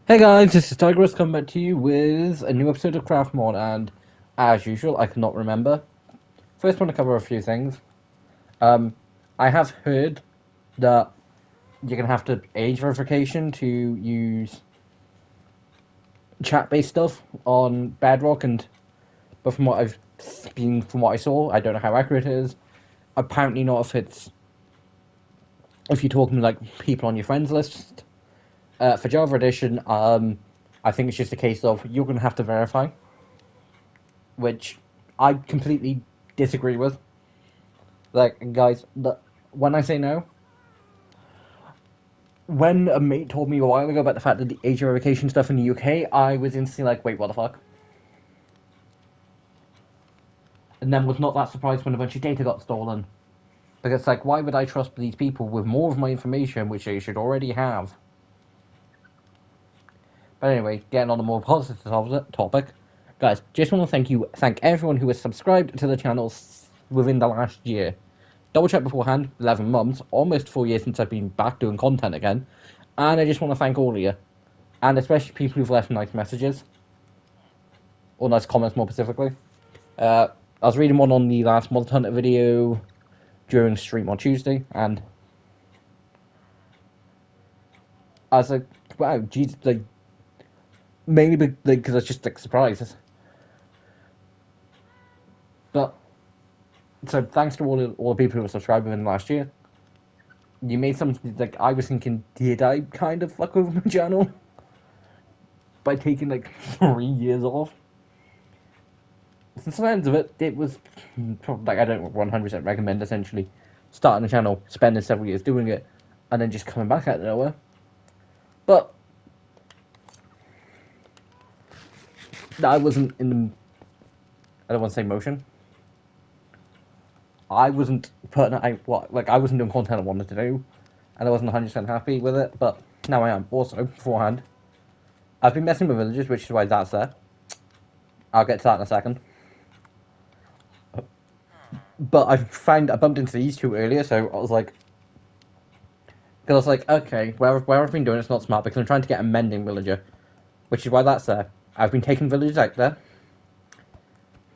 Hey guys, this is Tigress coming back to you with a new episode of Craftymon, and as usual, I cannot remember. First, want to cover a few things. Um, I have heard that you're gonna have to age verification to use chat-based stuff on Bedrock, but from what I saw, I don't know how accurate it is. Apparently, not if you're talking like people on your friends list. For Java Edition, I think it's just a case of you're gonna have to verify, which I completely disagree with. Like, guys, when I say no, when a mate told me a while ago about the fact that the age verification stuff in the UK, I was instantly like, wait, what the fuck? And then was not that surprised when a bunch of data got stolen. Because, like, why would I trust these people with more of my information, which they should already have? But anyway, getting on a more positive topic, guys, just want to thank everyone who has subscribed to the channel within the last year. Double check beforehand, 11 months, almost 4 years since I've been back doing content again. And I just want to thank all of you. And especially people who've left nice messages, or nice comments more specifically. I was reading one on the last Monster Hunter video during stream on Tuesday, and I was like, wow, Jesus, like, mainly because it's just like surprises. But, so thanks to all the people who were subscribed within the last year. You made something, like, I was thinking, did I kind of fuck over my channel by taking like 3 years off? Since the end of it, it was probably, like, I don't 100% recommend essentially starting a channel, spending several years doing it, and then just coming back out of nowhere. But I wasn't in the, I don't want to say motion. I wasn't putting I wasn't doing content I wanted to do, and I wasn't 100% happy with it. But now I am. Also, beforehand, I've been messing with villagers, which is why that's there. I'll get to that in a second. But I bumped into these two earlier, so I was like, because I was like, okay, where I've been doing it's not smart because I'm trying to get a mending villager, which is why that's there. I've been taking villagers out there,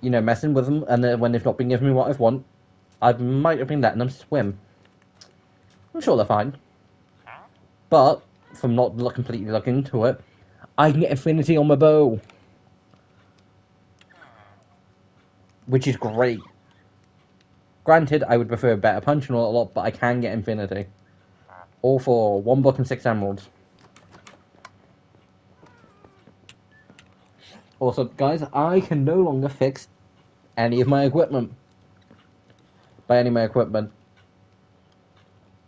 messing with them, and then when they've not been giving me what I want, I might have been letting them swim. I'm sure they're fine, but from not completely looking into it, I can get infinity on my bow, which is great. Granted, I would prefer a better punch and all a lot, but I can get infinity. All for 1 book and 6 emeralds. Also, guys, I can no longer fix any of my equipment. By any of my equipment,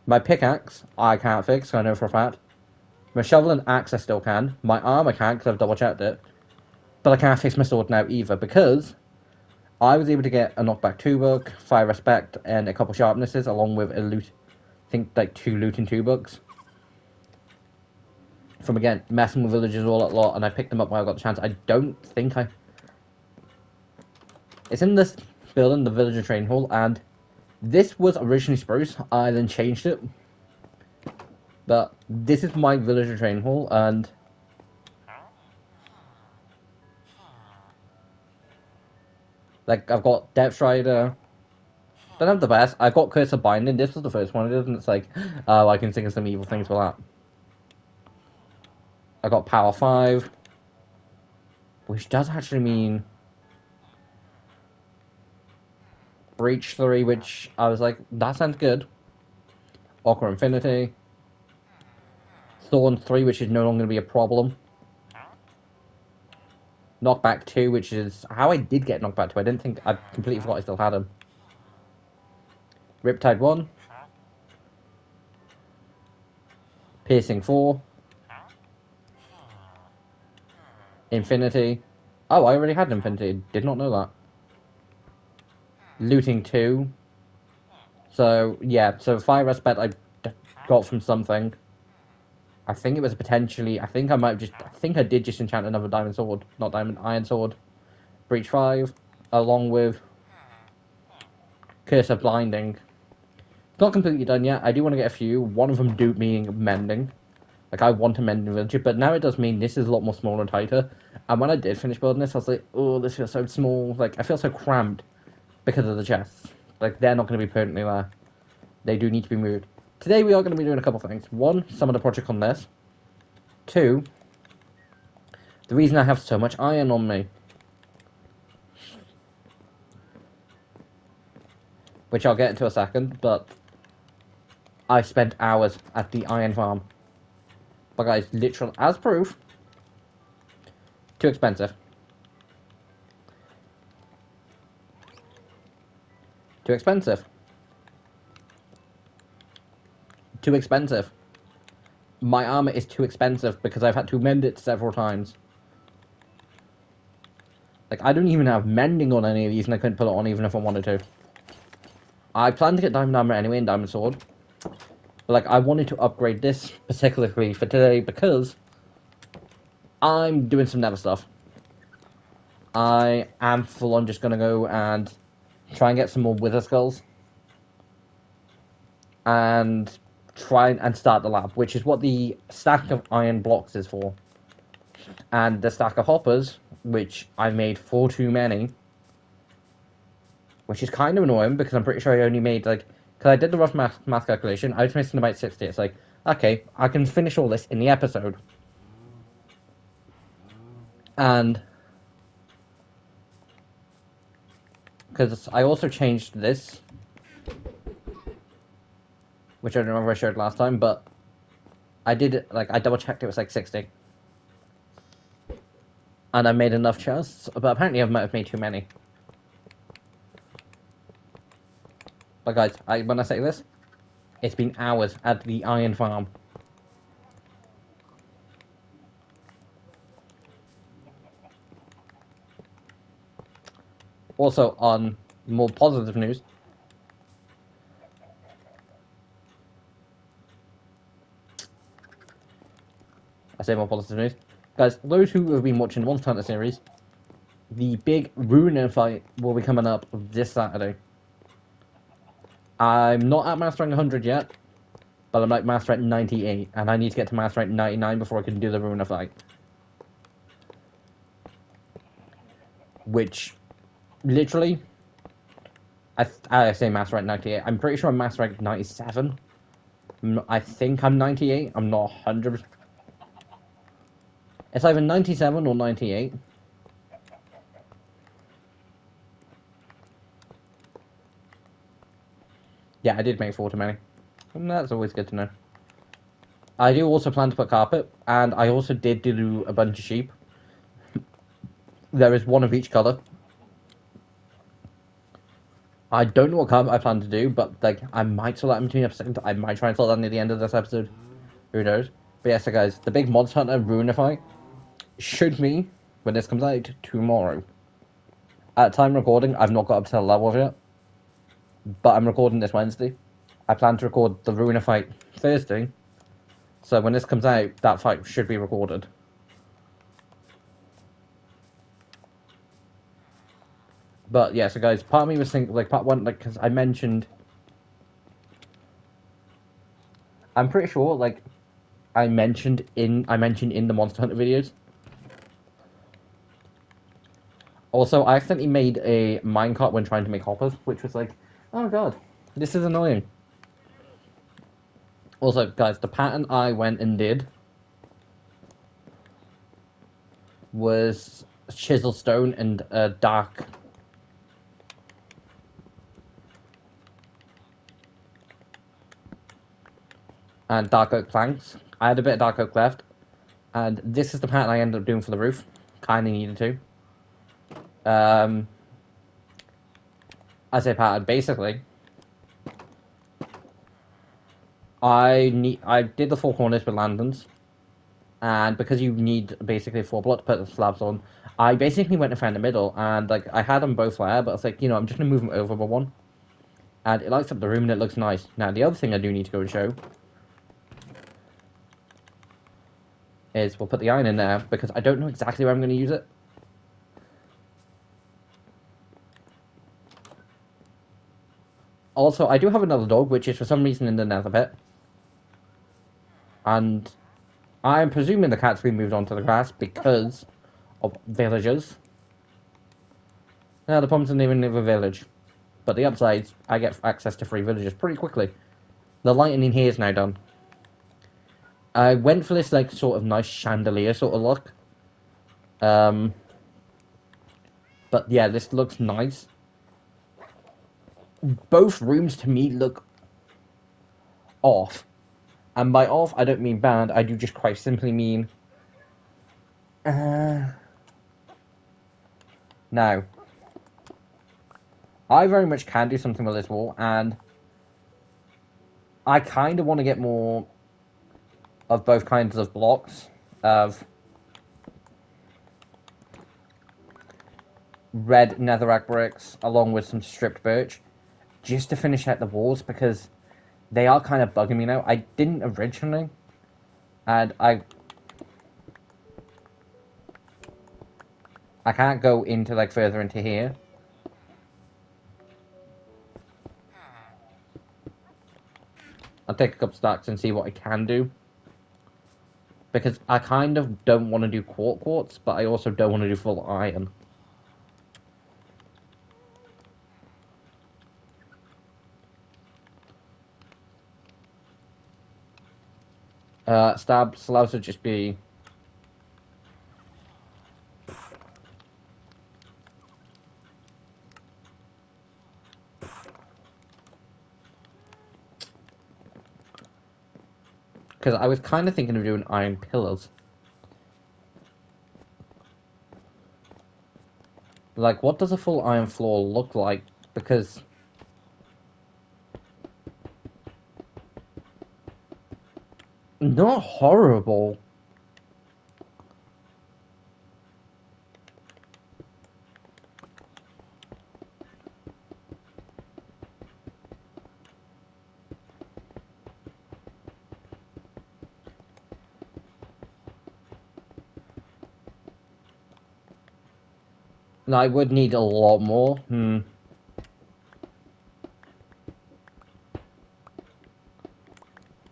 my pickaxe I can't fix. I know for a fact. My shovel and axe I still can. My arm I can't because I've double checked it. But I can't fix my sword now either because I was able to get a knockback 2 book, 5 respect, and a couple sharpnesses along with a loot. I think like 2 loot and 2 books. From again messing with villagers all a lot, and I picked them up while I got the chance. I don't think I. It's in this building, the villager training hall, and this was originally spruce. I then changed it, but this is my villager training hall, and like I've got Depth Strider. Don't have the best. I've got Curse of Binding. This was the first one. It isn't. It's like, oh, I can think of some evil things for that. I got Power 5, which does actually mean Breach 3, which I was like, that sounds good. Aqua Infinity. Thorn 3, which is no longer going to be a problem. Knockback 2, which is how I did get Knockback 2. I didn't think, I completely forgot I still had him. Riptide 1. Piercing 4. Infinity. Oh, I already had Infinity. Did not know that. Looting 2. So, yeah, so 5 respect I got from something. I think it was potentially. I think I might have just. I think I did just enchant another diamond sword, not diamond iron sword. Breach 5, along with Curse of Blinding. It's not completely done yet. I do want to get a few. One of them do meaning mending. Like, I want to mend the villager, but now it does mean this is a lot more smaller and tighter. And when I did finish building this, I was like, oh, this feels so small. Like, I feel so cramped because of the chests. Like, they're not going to be permanently there. They do need to be moved. Today, we are going to be doing a couple things. One, some of the project on this. Two, the reason I have so much iron on me, which I'll get into a second, but I spent hours at the iron farm. But guys, literal, as proof, too expensive. Too expensive. Too expensive. My armor is too expensive because I've had to mend it several times. Like, I don't even have mending on any of these, and I couldn't put it on even if I wanted to. I planned to get diamond armor anyway and diamond sword. But, like, I wanted to upgrade this particularly for today because I'm doing some nether stuff. I am full on just gonna go and try and get some more wither skulls. And try and start the lab, which is what the stack of iron blocks is for. And the stack of hoppers, which I made 4 too many, which is kind of annoying because I'm pretty sure I only made like, because I did the rough math calculation, I was missing about 60. It's like, okay, I can finish all this in the episode. And because I also changed this, which I don't remember I showed last time, but I did it, like, I double checked it was like 60. And I made enough chests, but apparently I might have made too many. But guys, when I say this, it's been hours at the iron farm. Also, on more positive news, I say more positive news, guys, those who have been watching the Monster Hunter series, the big Ruiner fight will be coming up this Saturday. I'm not at Master Rank 100 yet, but I'm like Master Rank 98, and I need to get to Master Rank 99 before I can do the Ruiner fight. Which, literally, I say Master Rank 98, I'm pretty sure I'm Master Rank 97. I think I'm 98, I'm not 100%. It's either 97 or 98. Yeah, I did make 4 too many. And that's always good to know. I do also plan to put carpet, and I also did do a bunch of sheep. There is one of each colour. I don't know what carpet I plan to do, but like I might sort that in between episodes. I might try and sort that near the end of this episode. Who knows? But yeah, so guys, the big Monster Hunter Ruiner fight should be when this comes out tomorrow. At time recording, I've not got up to the level yet, but I'm recording this Wednesday. I plan to record the Ruiner fight Thursday, so when this comes out, that fight should be recorded. But yeah, so guys, part of me was thinking, like, part one, like, because I mentioned, I'm pretty sure, like, I mentioned in the Monster Hunter videos. Also, I accidentally made a minecart when trying to make hoppers, which was like, oh god, this is annoying. Also, guys, the pattern I went and did was chisel stone and dark oak planks. I had a bit of dark oak left, and this is the pattern I ended up doing for the roof. Kind of needed to. I say pattern. Basically, I did the 4 corners with lanterns, and because you need basically 4 block to put the slabs on, I basically went and found the middle, and like I had them both there, but it's like, you know, I'm just gonna move them over by one, and it lights up the room and it looks nice. Now the other thing I do need to go and show is we'll put the iron in there because I don't know exactly where I'm going to use it. Also, I do have another dog, which is for some reason in the nether pit. And I'm presuming the cat's been moved onto the grass because of villagers. Now, the problem isn't even in the village. But the upsides, I get access to free villagers pretty quickly. The lighting in here is now done. I went for this, like, sort of nice chandelier sort of look. But yeah, this looks nice. Both rooms, to me, look off. And by off, I don't mean bad. I do just quite simply mean... Now, I very much can do something with this wall, and I kind of want to get more of both kinds of blocks of red netherrack bricks along with some stripped birch just to finish out the walls, because they are kind of bugging me now. I didn't originally, and I can't go into, like, further into here. I'll take a couple stacks and see what I can do, because I kind of don't want to do quartz, but I also don't want to do full iron. Stab slabs would just be... Because I was kind of thinking of doing iron pillars. Like, what does a full iron floor look like? Because... not horrible. No, I would need a lot more.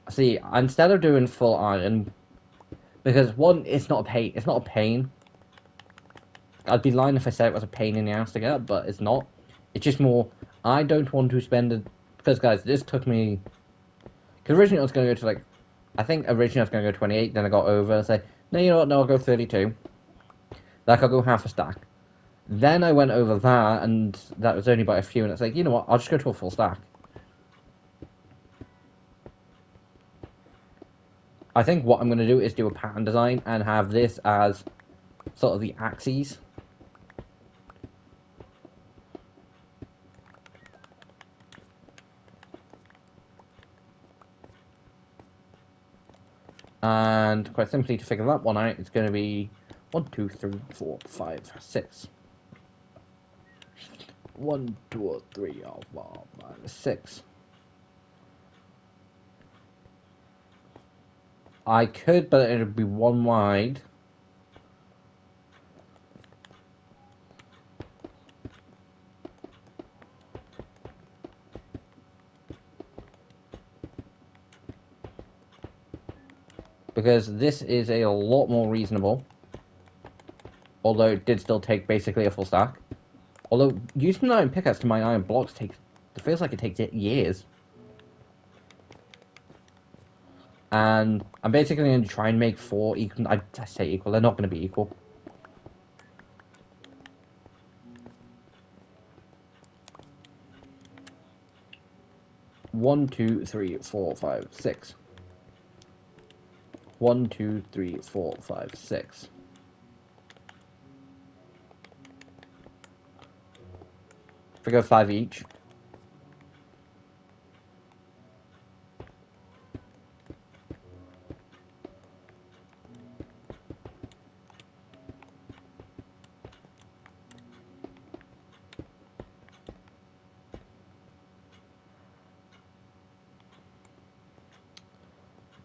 See, instead of doing full iron, because one, it's not a pain. It's not a pain. I'd be lying if I said it was a pain in the ass to get, but it's not. It's just more. I don't want to spend it, because guys, this took me. Because originally I was going to go to, like, I think originally I was going to go 28. Then I got over and say, no, you know what? No, I'll go 32. Like, I'll go half a stack. Then I went over that, and that was only by a few. And it's like, you know what? I'll just go to a full stack. I think what I'm going to do is do a pattern design and have this as sort of the axes. And quite simply, to figure that one out, it's going to be 1, 2, 3, 4, 5, 6. 1, 2, 3, 4, 5, 6. I could, but it would be one wide. Because this is a lot more reasonable. Although it did still take basically a full stack. Although using the iron pickaxe to mine iron blocks takes... It feels like it takes years. And I'm basically going to try and make 4 equal... I say equal, they're not going to be equal. One, 2, 3, 4, 5, 6. 1, 2, 3, 4, 5, 6. If we go 5 each.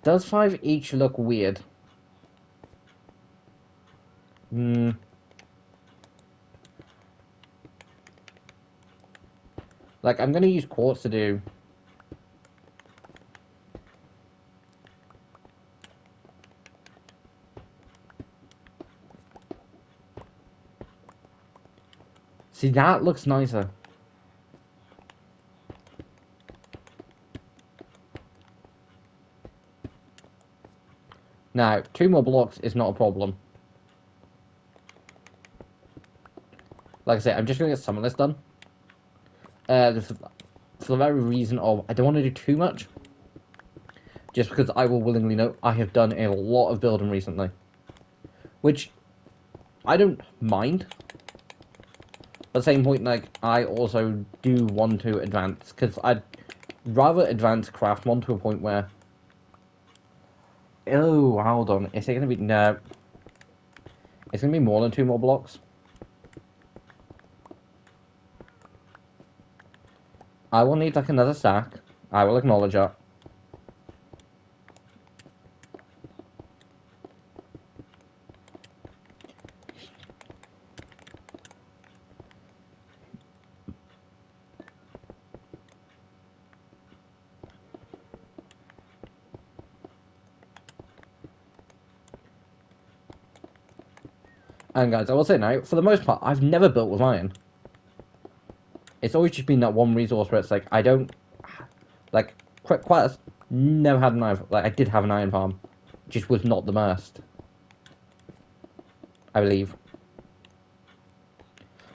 Does 5 each look weird? Like, I'm going to use quartz to do... . See, that looks nicer. Now, 2 more blocks is not a problem. Like I say, I'm just going to get some of this done. For the very reason of, I don't want to do too much. Just because I will willingly note, I have done a lot of building recently. Which, I don't mind. At the same point, like, I also do want to advance. Because I'd rather advance Craftymon to a point where... Oh, hold on. Is it going to be... No. It's going to be more than 2 more blocks. I will need, like, another stack. I will acknowledge that. And guys, I will say now, for the most part, I've never built with iron. It's always just been that one resource where it's like, I don't... Like, quite never had an iron... Like, I did have an iron farm. Just was not the most. I believe.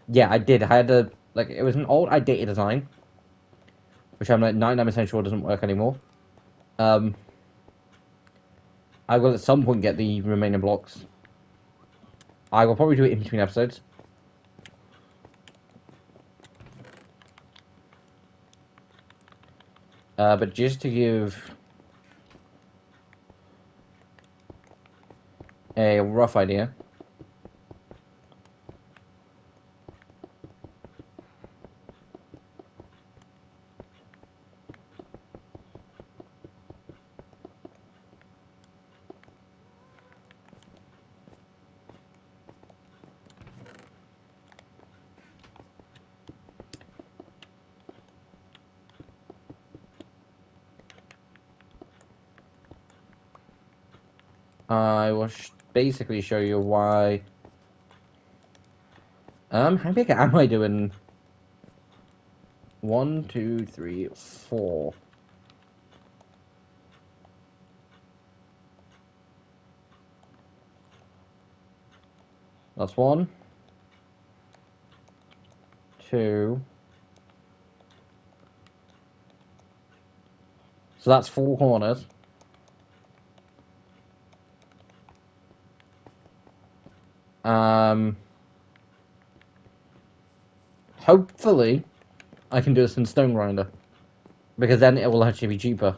Yeah, I did. I had a... Like, it was an old, outdated design. Which I'm like 99% sure doesn't work anymore. Um... I will at some point get the remaining blocks. I will probably do it in between episodes. But just to give a rough idea. I will basically show you why. How big am I doing? 1, 2, 3, 4. That's 1, 2. So that's 4 corners. Hopefully, I can do this in stone grinder. Because then it will actually be cheaper.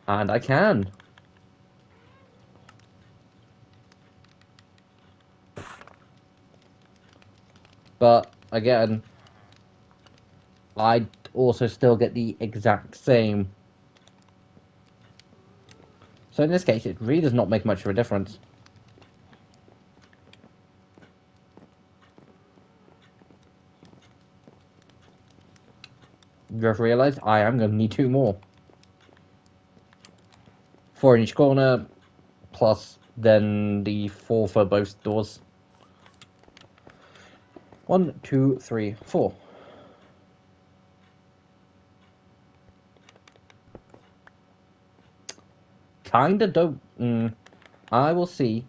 And I can. But, again, I also still get the exact same. So in this case, it really does not make much of a difference. Just realised I am going to need 2 more. 4 in each corner, plus then the 4 for both doors. 1, 2, 3, 4. Kinda don't. I will see.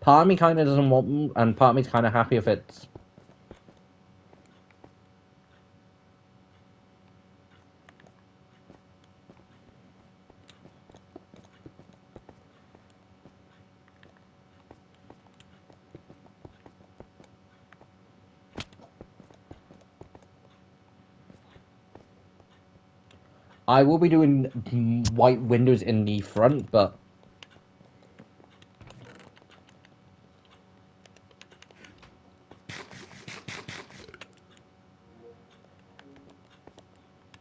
Part of me kinda doesn't want them, and part of me's kinda happy if it's. I will be doing white windows in the front, but.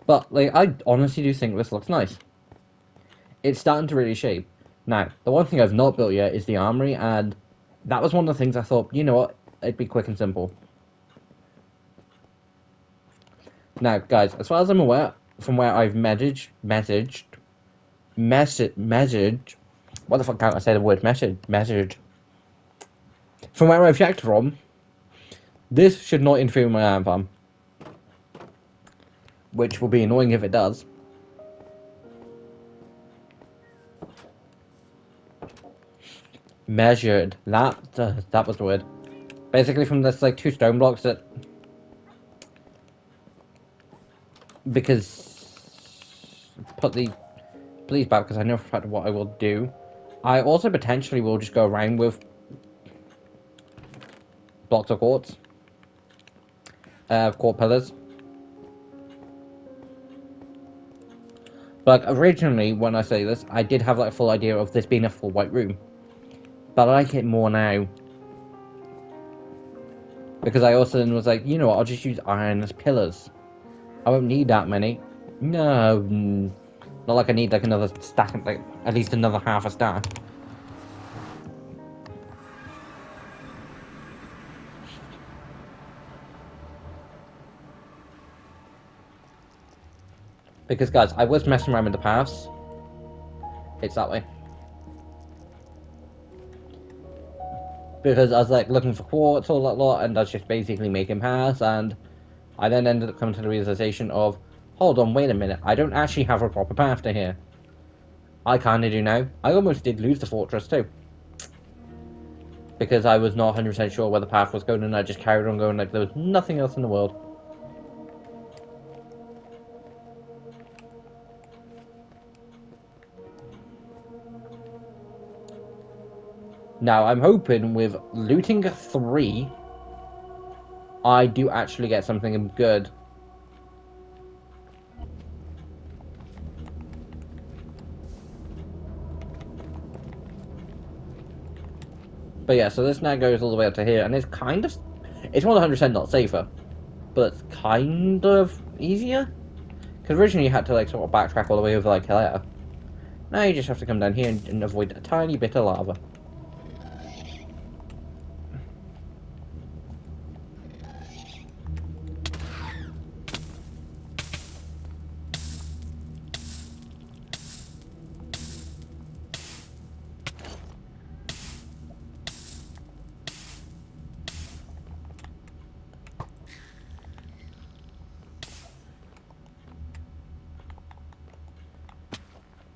But, like, I honestly do think this looks nice. It's starting to really shape. Now, the one thing I've not built yet is the armory, and that was one of the things I thought, you know what, it'd be quick and simple. Now, guys, as far as I'm aware, from where I've messaged, What the fuck can't I say the word measured? From where I've checked from, this should not interfere with my iron farm. Which will be annoying if it does. Measured. That was the word. Basically from this like 2 stone blocks that... Because... Put the... Please back because I know for a fact what I will do. I also potentially will just go around with blocks of quartz. Quartz pillars. But originally, when I say this, I did have like a full idea of this being a full white room. But I like it more now. Because I also then was like, you know what, I'll just use iron as pillars. I won't need that many. No, not like I need like another stack, like at least another half a stack. Because guys, I was messing around with the paths. It's that way. Because I was like looking for quartz, all that lot, and I was just basically making paths, and I then ended up coming to the realization of, hold on, wait a minute, I don't actually have a proper path to here. I kinda do now. I almost did lose the fortress too. Because I was not 100% sure where the path was going, and I just carried on going like there was nothing else in the world. Now, I'm hoping with looting 3, I do actually get something good. But yeah, so this now goes all the way up to here, and it's kind of... It's 100% not safer, but it's kind of easier. Because originally you had to like sort of backtrack all the way over like here. Now you just have to come down here and avoid a tiny bit of lava.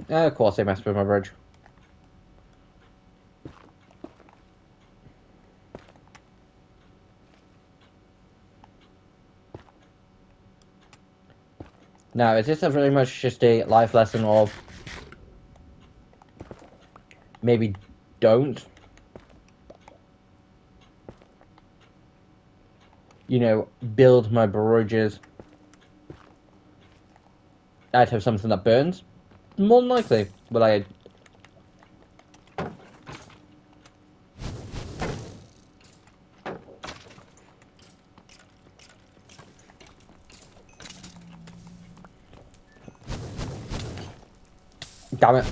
Of course they messed with my bridge. Now, is this a very much just a life lesson of maybe don't, you know, build my bridges out of something that burns? More than likely will I... Damn it.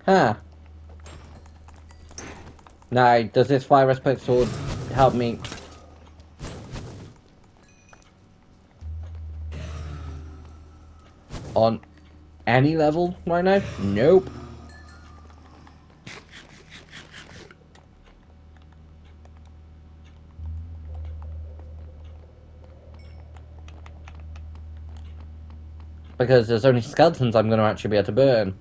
Huh. Now, does this fire respect sword help me? On any level right now? Nope. Because there's only skeletons I'm going to actually be able to burn.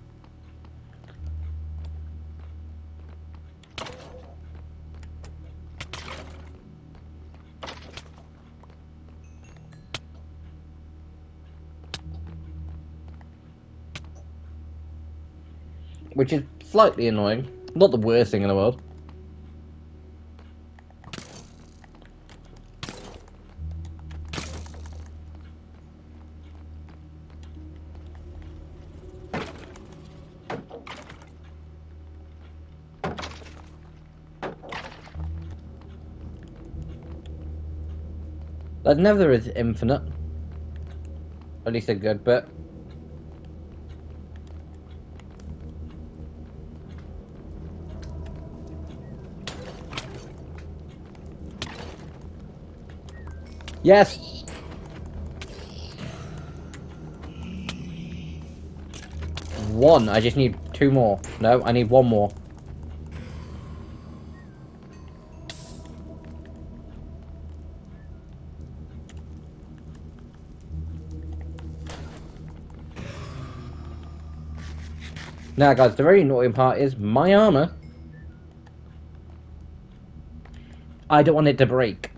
Which is slightly annoying. Not the worst thing in the world. That never is infinite. At least a good bit. Yes! One. I just need 2 more. No, I need 1 more. Now, guys, the very annoying part is my armor. I don't want it to break.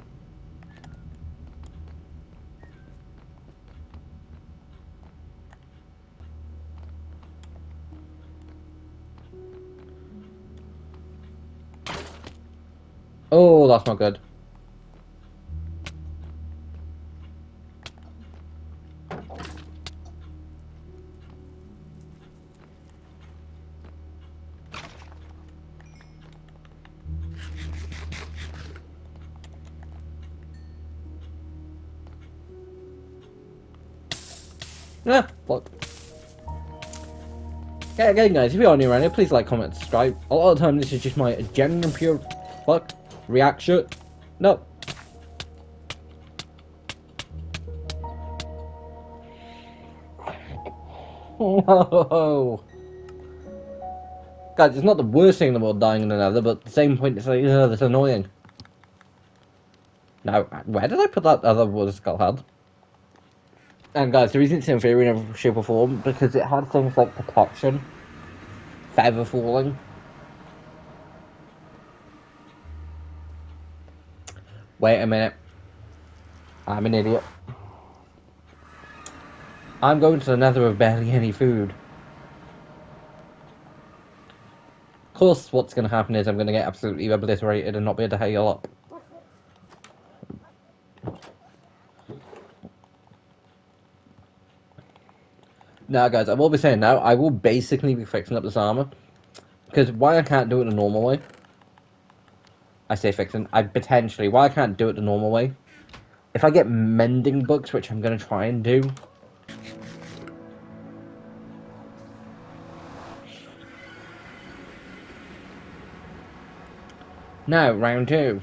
Oh, that's not good. Ah, fuck. Yeah, again, guys, if you are new around here, please like, comment, subscribe. A lot of the time, this is just my genuine, pure, fuck, reaction. No. Whoa. Guys, it's not the worst thing in the world dying in another, but at the same point, it's like, ugh, that's annoying. Now, where did I put that other water skull head? And guys, the reason it's inferior in every shape or form, because it had things like protection, feather falling. Wait a minute. I'm an idiot. I'm going to the nether with barely any food. Of course, what's going to happen is I'm going to get absolutely obliterated and not be able to heal up. Now, guys, I will be saying now, I will basically be fixing up this armor. Because why I can't do it the normal way, I say fixing, why I can't do it the normal way, if I get mending books, which I'm going to try and do. Now, round 2.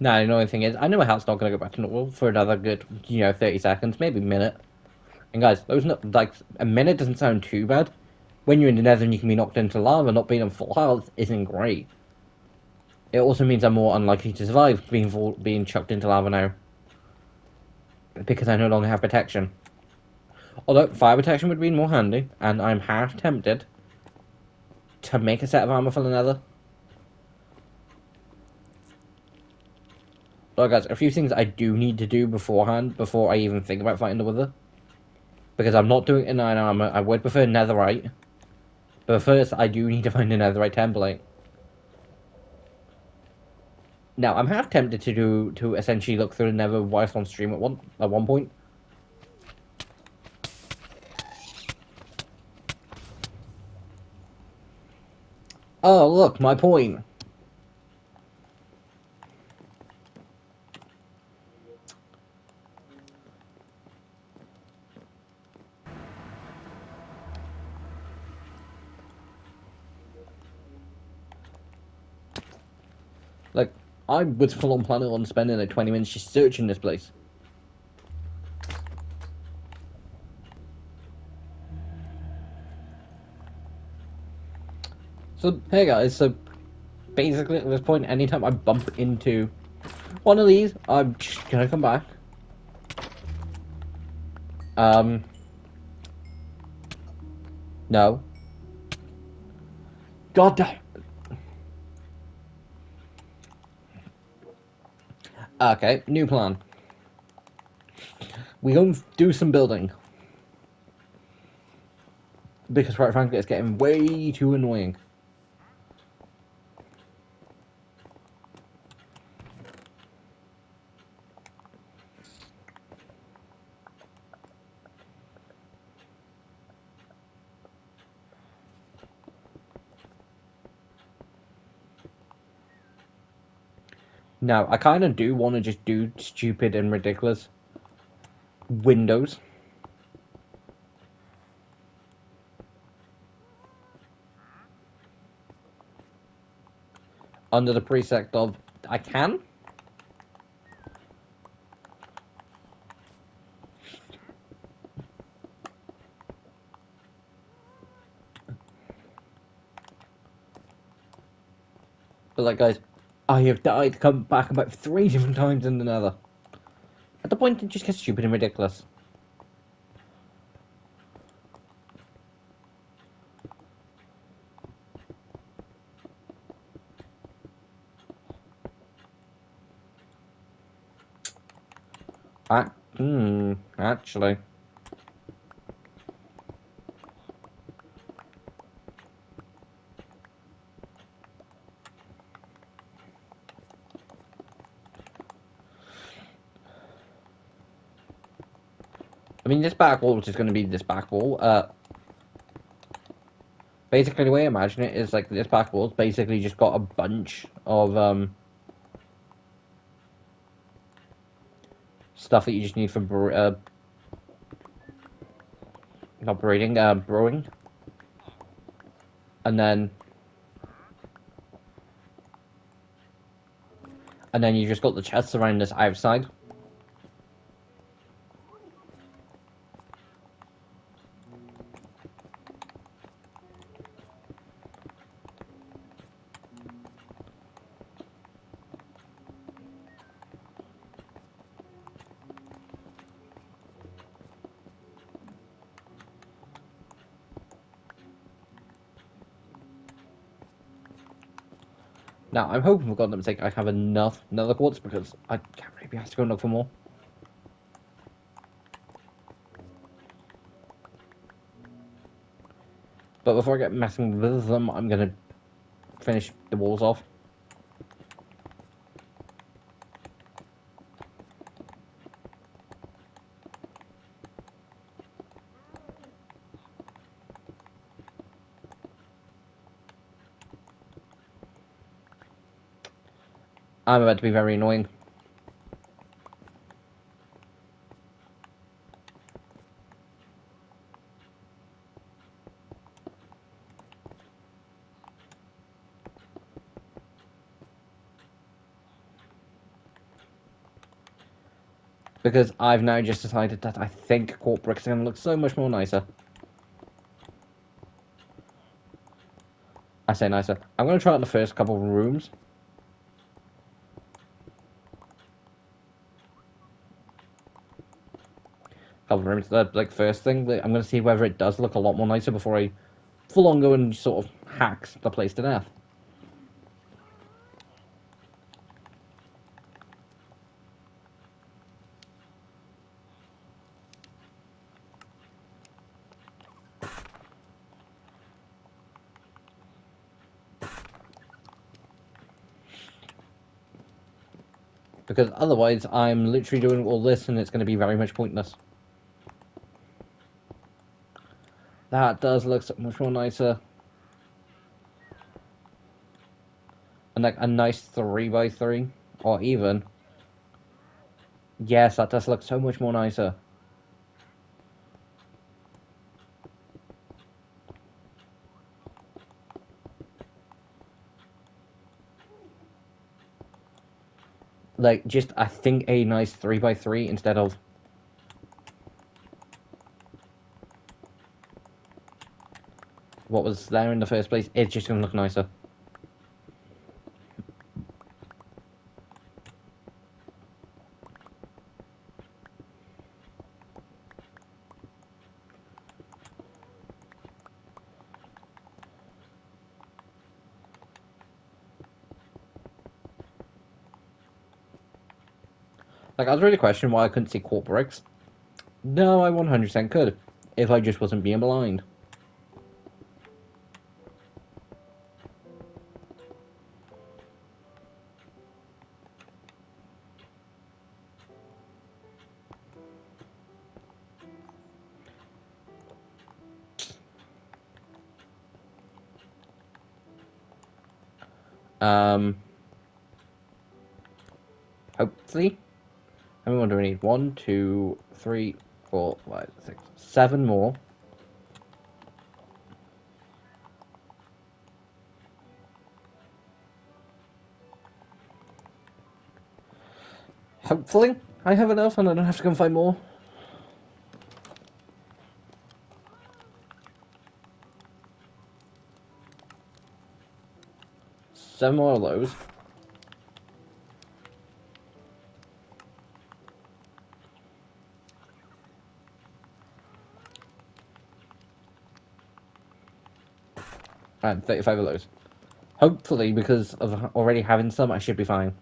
Now, the annoying thing is, I know my health's not going to go back to normal for another good, 30 seconds, maybe a minute. And guys, those like a minute doesn't sound too bad. When you're in the nether and you can be knocked into lava, not being on full health isn't great. It also means I'm more unlikely to survive being chucked into lava now, because I no longer have protection. Although fire protection would be more handy, and I'm half tempted to make a set of armor for the nether. So guys, a few things I do need to do beforehand, before I even think about fighting the wither. Because I'm not doing it in iron armor, I would prefer netherite. But first, I do need to find a netherite template. Now, I'm half tempted to essentially look through the nether whilst on stream at one point. Oh, look, my point. Like, I was full on planning on spending like 20 minutes just searching this place. So, hey guys, so basically at this point, anytime I bump into one of these, I'm just gonna come back. No. God damn. Okay, new plan. We go and do some building. Because quite frankly, it's getting way too annoying. Now, I kind of do want to just do stupid and ridiculous windows. under the precept of I can. But like, guys, I have died, come back about 3 different times in the Nether. At the point, it just gets stupid and ridiculous. Actually. I mean, this back wall is just going to be this back wall. Basically, the way I imagine it is like this back wall's basically just got a bunch of stuff that you just need for not breeding, brewing, and then you just got the chests around this outside. Now, I'm hoping for God's sake I have enough nether quartz because I can't really be asked to go and look for more. But before I get messing with them, I'm gonna finish the walls off. I'm about to be very annoying. Because I've now just decided that I think quartz bricks are going to look so much more nicer. I say nicer. I'm going to try out the first couple of rooms. Like first thing, I'm going to see whether it does look a lot more nicer before I full on go and sort of hacks the place to death. Because otherwise, I'm literally doing all this and it's going to be very much pointless. That does look so much more nicer. And like a nice 3x3. Or even. Yes, that does look so much more nicer. Like, just, I think a nice 3x3 instead of what was there in the first place. It's just going to look nicer. Like, I was really questioning why I couldn't see quartz bricks. No, I 100% could. If I just wasn't being blind. Hopefully. How many more do we need? 1, 2, 3, 4, 5, 6, 7 more. Hopefully, I have enough and I don't have to go and find more. 7 more of those. And 35 of those. Hopefully, because of already having some, I should be fine.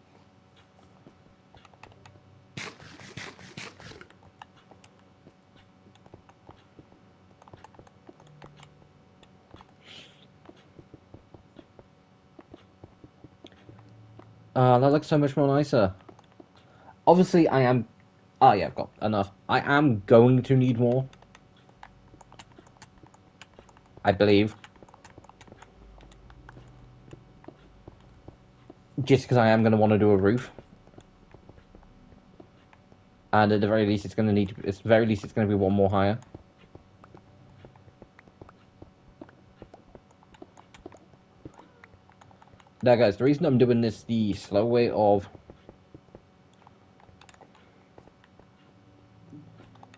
That looks so much more nicer. Obviously, I am... Oh, yeah, I've got enough. I am going to need more. I believe. Just because I am going to want to do a roof. And at the very least, it's going to need... At the very least, it's going to be one more higher. Now, guys, the reason I'm doing this the slow way of...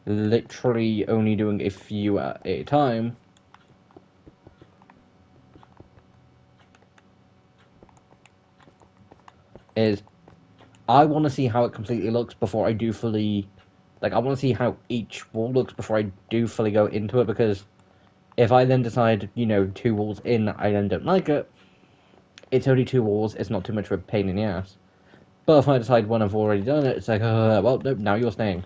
literally only doing a few at a time... is I want to see how it completely looks before I do fully... Like, I want to see how each wall looks before I do fully go into it, because if I then decide, you know, 2 walls in, I then don't like it, it's only 2 walls, it's not too much of a pain in the ass. But if I decide when I've already done it, it's like, well, nope, now you're staying.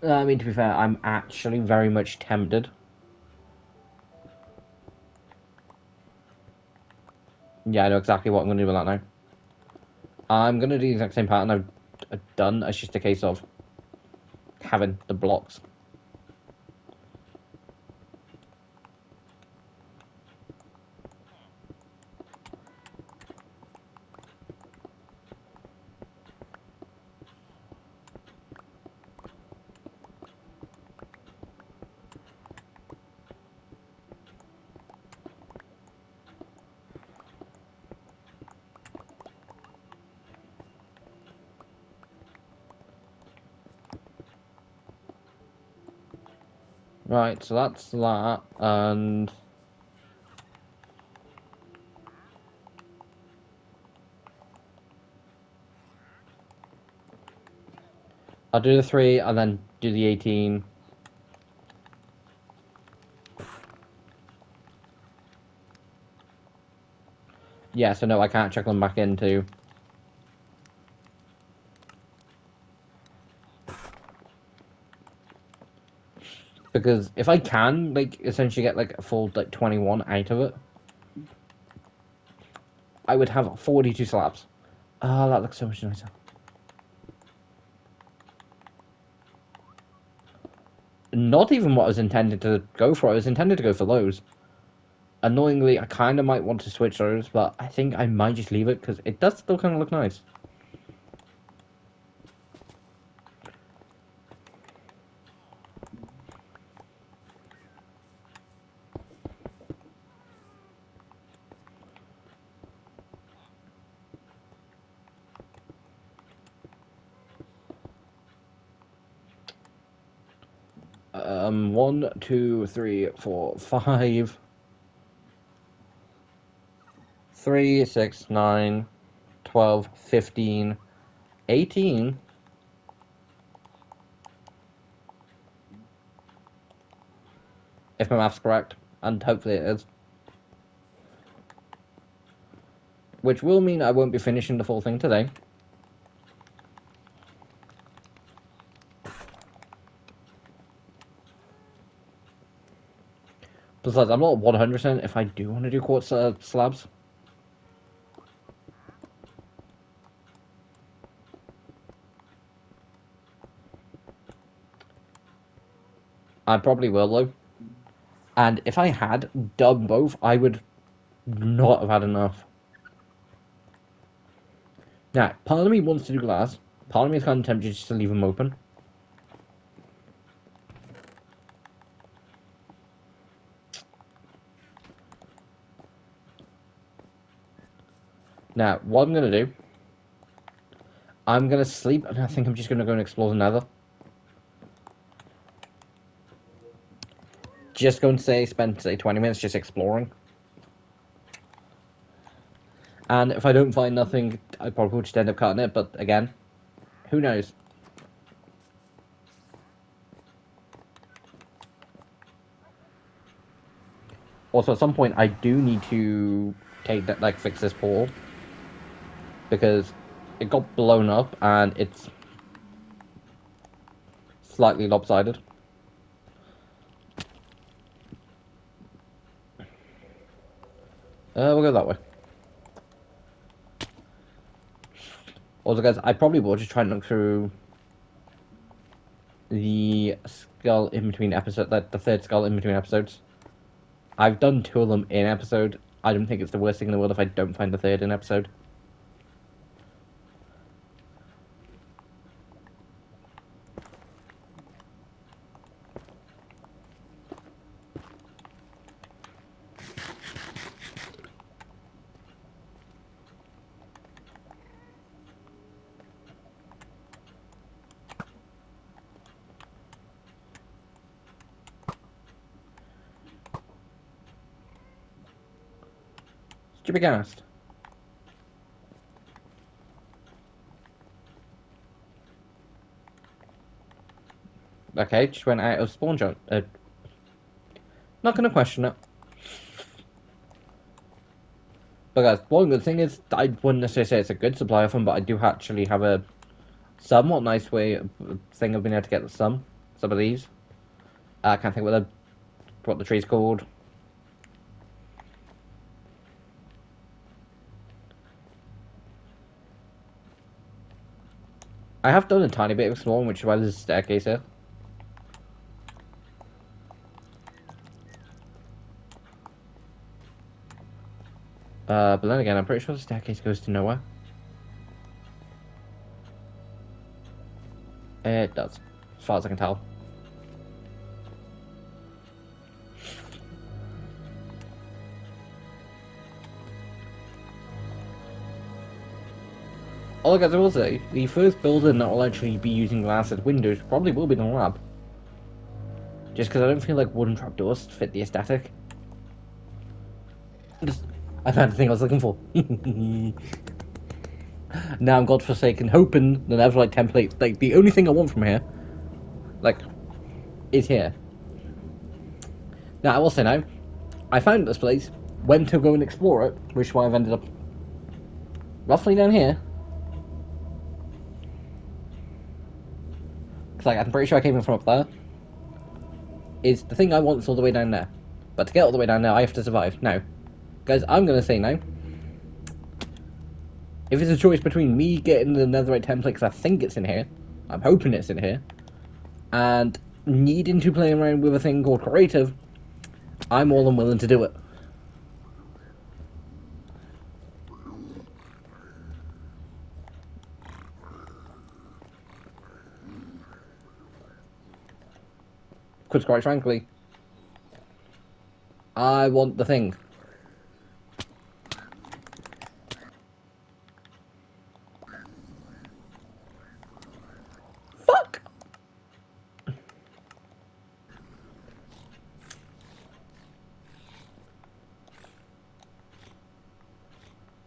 I mean, to be fair, I'm actually very much tempted. Yeah, I know exactly what I'm going to do with that now. I'm going to do the exact same pattern I've done, it's just a case of having the blocks. Right, so that's that, and... I'll do the 3, and then do the 18. Yeah, so no, I can't check them back into... Because if I can, like, essentially get, like, a full, like, 21 out of it, I would have 42 slabs. Ah, that looks so much nicer. Not even what I was intended to go for. I was intended to go for those. Annoyingly, I kind of might want to switch those, but I think I might just leave it, because it does still kind of look nice. One, two, three, four, 5... 3, 6, 9, 12, 15, 18. If my math's correct, and hopefully it is. Which will mean I won't be finishing the full thing today. Besides, I'm not 100% if I do want to do quartz slabs. I probably will, though. And if I had done both, I would not have had enough. Now, part of me wants to do glass. Part of me is kind of tempted just to leave them open. Now, what I'm going to do, I'm going to sleep, and I think I'm just going to go and explore the nether. Just going to spend, say, 20 minutes just exploring. And if I don't find nothing, I probably will just end up cutting it, but again, who knows? Also, at some point, I do need to take that, like, fix this portal. Because it got blown up, and it's slightly lopsided. We'll go that way. Also, guys, I probably will just try and look through the skull in between episodes, like the third skull in between episodes. I've done 2 of them in episode. I don't think it's the worst thing in the world if I don't find the third in episode. Stupid ghast. Okay, just went out of spawn zone. Not gonna question it. But guys, one good thing is, I wouldn't necessarily say it's a good supply of them, but I do actually have a somewhat nice thing of being able to get some of these. I can't think what the tree's called. I have done a tiny bit of exploring, which is why there's a staircase here. But then again, I'm pretty sure the staircase goes to nowhere. It does, as far as I can tell. All guys, I will say, the first building that will actually be using glass as windows probably will be the lab. Just because I don't feel like wooden trapdoors fit the aesthetic. I found the thing I was looking for. Now I'm godforsaken, hoping the Neverlight template, like, the only thing I want from here, like, is here. Now, I will say now, I found this place, went to go and explore it, which is why I've ended up roughly down here. Because, like, I'm pretty sure I came in from up there. Is the thing I want is all the way down there. But to get all the way down there, I have to survive. Now, guys, I'm going to say now, if it's a choice between me getting the Netherite template, because I think it's in here, I'm hoping it's in here, and needing to play around with a thing called creative, I'm more than willing to do it. Because quite frankly, I want the thing. Fuck!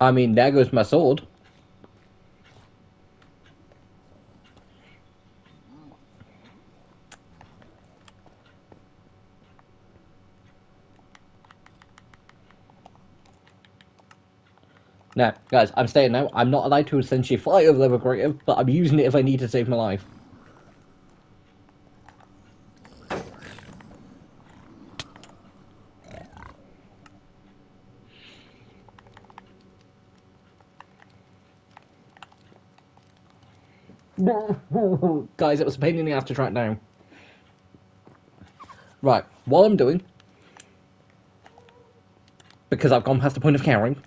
I mean, there goes my sword. Now, guys, I'm staying now. I'm not allowed to essentially fly over level creative, but I'm using it if I need to save my life. Guys, it was a pain in the ass to track down. Right, what I'm doing, because I've gone past the point of caring,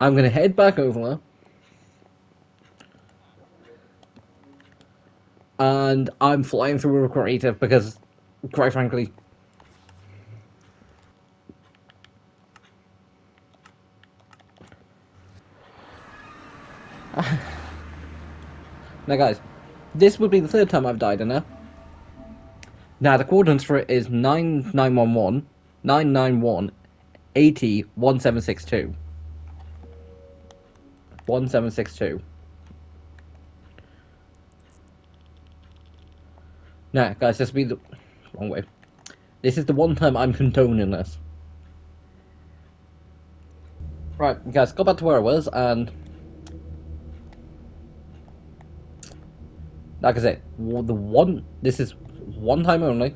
I'm gonna head back over, and I'm flying through a creative because, quite frankly, now guys, this would be the third time I've died in there. Now the coordinates for it is 9911 991 80 1762. 1762. Now guys, this will be the wrong way. This is the one time I'm condoning this. Right, guys, go back to where I was, and like I said, this is one time only.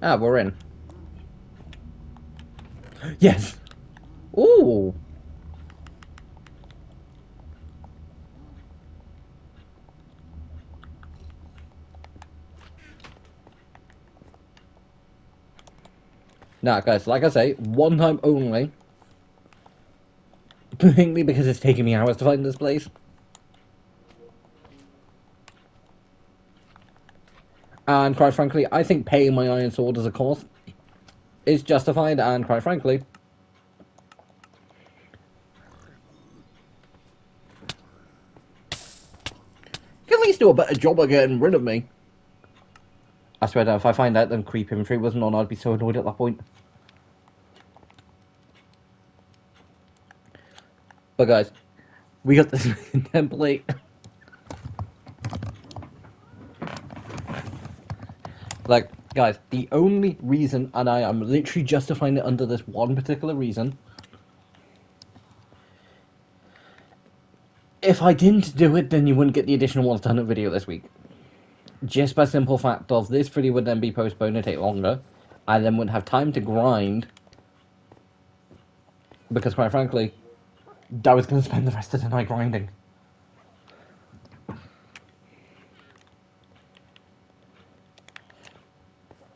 Ah, we're in. Yes. Ooh. Now, guys, like I say, one time only. Mainly because it's taking me hours to find this place. And quite frankly, I think paying my iron sword as a cost is justified, and quite frankly, can at least do a better job of getting rid of me. I swear that if I find out that creep infantry wasn't on, I'd be so annoyed at that point. But guys, we got this template. Like, guys, the only reason, and I am literally justifying it under this one particular reason, if I didn't do it, then you wouldn't get the additional Monster Hunter video this week. Just by simple fact of this video would then be postponed and take longer. I then wouldn't have time to grind. Because quite frankly, I was going to spend the rest of the night grinding.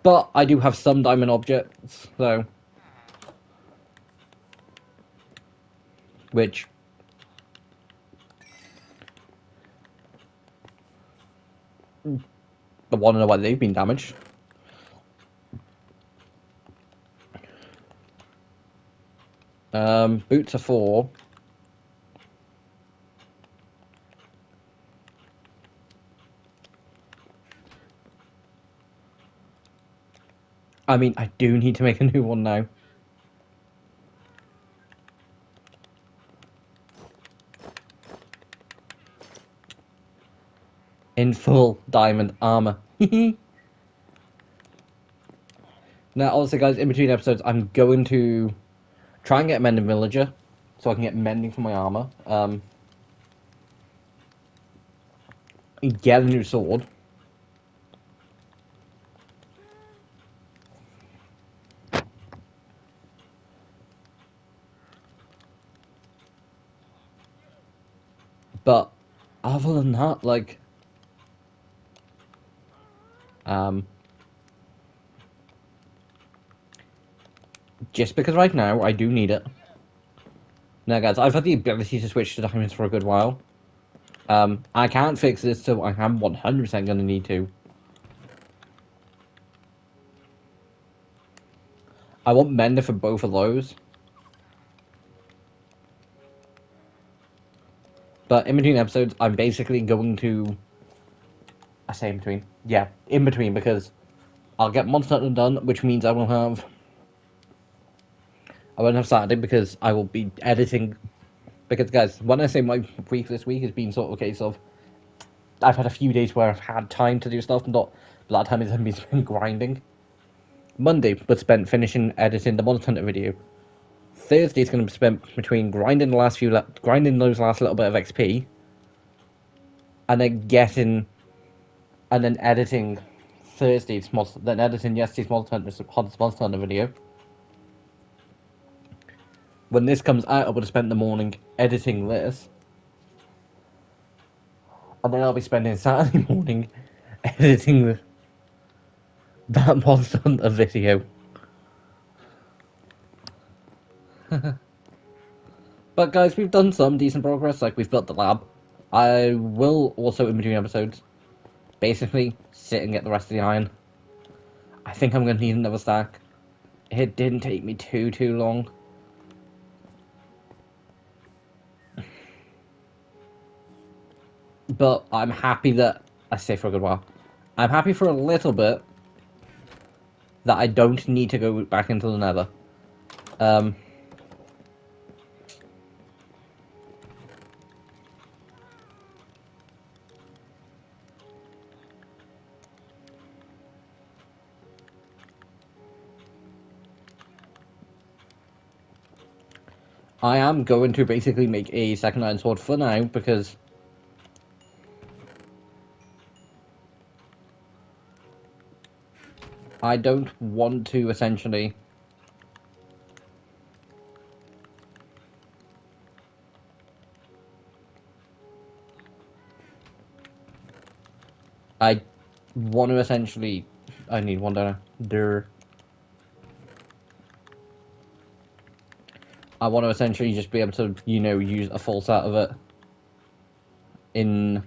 But I do have some diamond objects, so... Which... I want to know why they've been damaged. Boots are 4. I mean, I do need to make a new one now. In full diamond armor. Now, also, guys, in between episodes, I'm going to try and get a mending villager, so I can get mending for my armor. Get a new sword. But other than that, like, just because right now I do need it. Now, guys, I've had the ability to switch to diamonds for a good while. I can't fix this, so I am 100% going to need to. I want mender for both of those. But in between episodes, I'm basically going to... I say in between. Yeah, in between, because I'll get Monster Hunter done, which means I won't have Saturday because I will be editing. Because guys, when I say my week this week has been sort of a case of I've had a few days where I've had time to do stuff, not a lot of time has been spent grinding. Monday was spent finishing editing the Monster Hunter video. Thursday's going to be spent between grinding grinding those last little bit of XP, and then editing then editing yesterday's Monster Hunter video. When this comes out, I would have spent the morning editing this, and then I'll be spending Saturday morning editing that Monster Hunter video. But guys, we've done some decent progress, like we've built the lab. I will also, in between episodes, basically sit and get the rest of the iron. I think I'm going to need another stack. It didn't take me too long. But I'm happy that, I stay for a good while. I'm happy for a little bit that I don't need to go back into the nether. I am going to basically make a second iron sword for now, because I don't want to essentially... I want to essentially... I need one, don't I? I want to essentially just be able to, you know, use a full set of it in...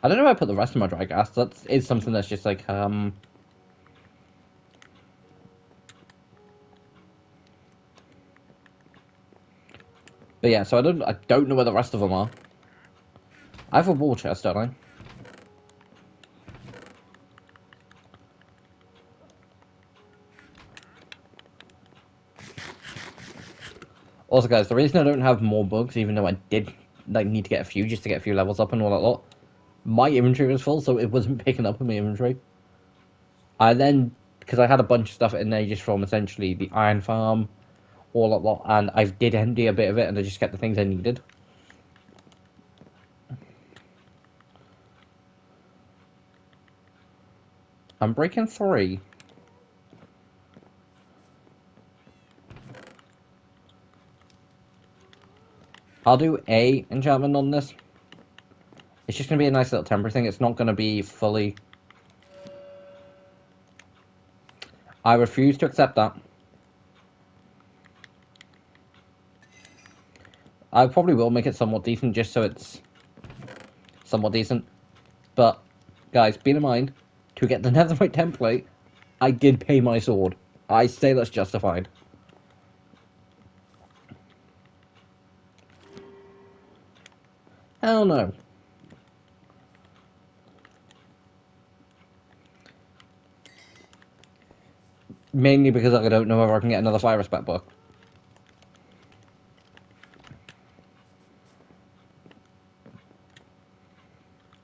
I don't know where I put the rest of my dry gas. That is something that's just like, But yeah, so I don't know where the rest of them are. I have a war chest, don't I? Also, guys, the reason I don't have more bugs, even though I did like need to get a few just to get a few levels up and all that lot, my inventory was full, so it wasn't picking up in my inventory. I then, because I had a bunch of stuff in there just from essentially the iron farm, all that lot, and I did empty a bit of it, and I just kept the things I needed. I'm breaking 3. I'll do a enchantment on this. It's just going to be a nice little temporary thing. It's not going to be fully... I refuse to accept that. I probably will make it somewhat decent, just so it's somewhat decent. But, guys, bear in mind, to get the netherite template, I did pay my sword. I say that's justified. Hell no. Mainly because I don't know whether I can get another fire respect book.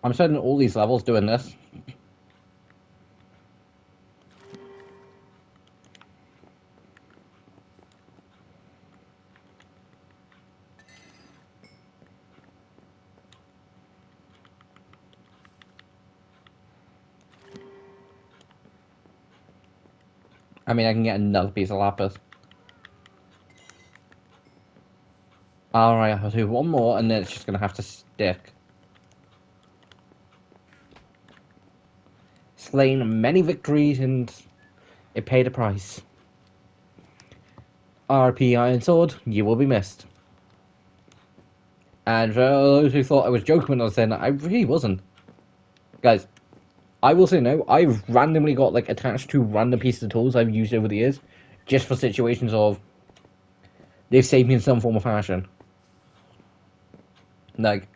I'm spending all these levels doing this. I mean, I can get another piece of lapis. Alright, I'll do one more, and then it's just going to have to stick. Slain many victories, and it paid a price. RP Iron Sword, you will be missed. And for those who thought I was joking when I was saying that, I really wasn't. Guys, I will say no, I've randomly got like attached to random pieces of tools I've used over the years, just for situations of they've saved me in some form of fashion. Like,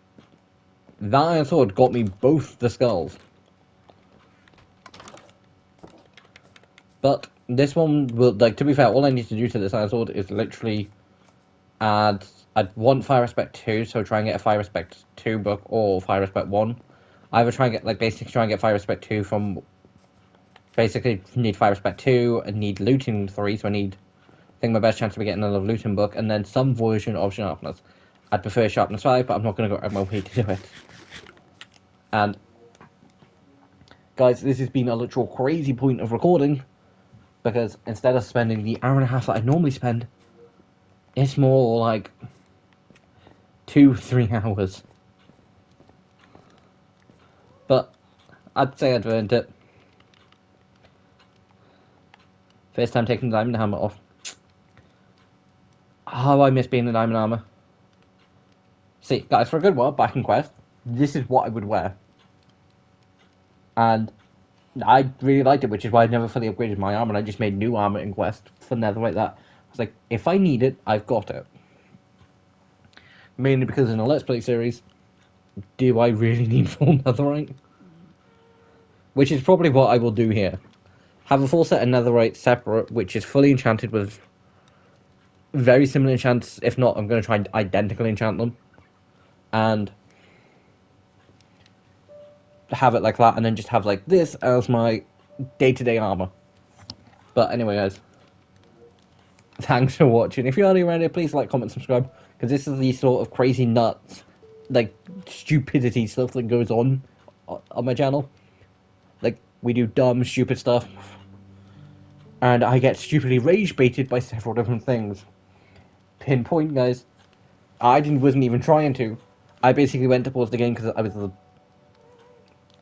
That iron sword got me both the skulls. But this one will, like, to be fair, all I need to do to this iron sword is literally I'd want Fire Respect 2, so try and get a Fire Respect 2 book or Fire Respect 1. I would try and get, like, basically try and get Fire Respect 2 from, basically need Fire Respect 2, and need Looting 3, so I think my best chance of getting another Looting book, and then some version of Sharpness. I'd prefer Sharpness 5, but I'm not going to go out of my way to do it. And, guys, this has been a literal crazy point of recording, because instead of spending the hour and a half that I normally spend, it's more like 2-3 hours. But I'd say I'd earned it. First time taking the diamond hammer off. How I miss being in diamond armor. See, guys, for a good while back in Quest, this is what I would wear. And I really liked it, which is why I never fully upgraded my armor, and I just made new armor in Quest for Netherite that. I was like, if I need it, I've got it. Mainly because in a Let's Play series, do I really need full Netherite? Which is probably what I will do here. Have a full set of Netherite separate, which is fully enchanted with very similar enchants. If not, I'm going to try and identically enchant them. And have it like that, and then just have like this as my day-to-day armor. But anyway, guys, thanks for watching. If you're already around here, please like, comment, subscribe, because this is the sort of crazy nuts, like, stupidity stuff that goes on my channel. Like, we do dumb, stupid stuff, and I get stupidly rage-baited by several different things. Pinpoint, guys, wasn't even trying to. I basically went to pause the game because I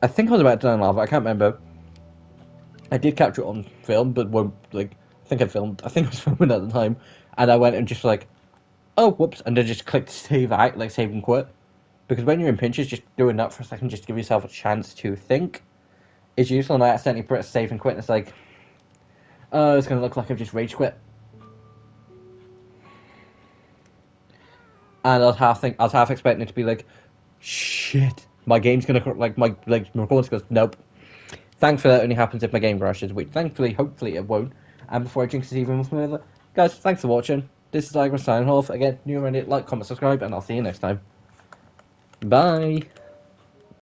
think I was about to die in lava, I can't remember. I did capture it on film, but won't, like, I think I was filming at the time, and I went and just like, oh, whoops, and then just clicked save out, like save and quit. Because when you're in pinches, just doing that for a second, just to give yourself a chance to think, is useful, and I accidentally press save and quit, and it's like, oh, it's gonna look like I've just rage quit. And I was half expecting it to be like, shit, my game's gonna, like, my recording goes, nope. Thankfully, that only happens if my game crashes, which thankfully, hopefully it won't. And before I jinx it even further, guys, thanks for watching. This is Igra signing off. Again, new around it, like, comment, subscribe, and I'll see you next time. Bye!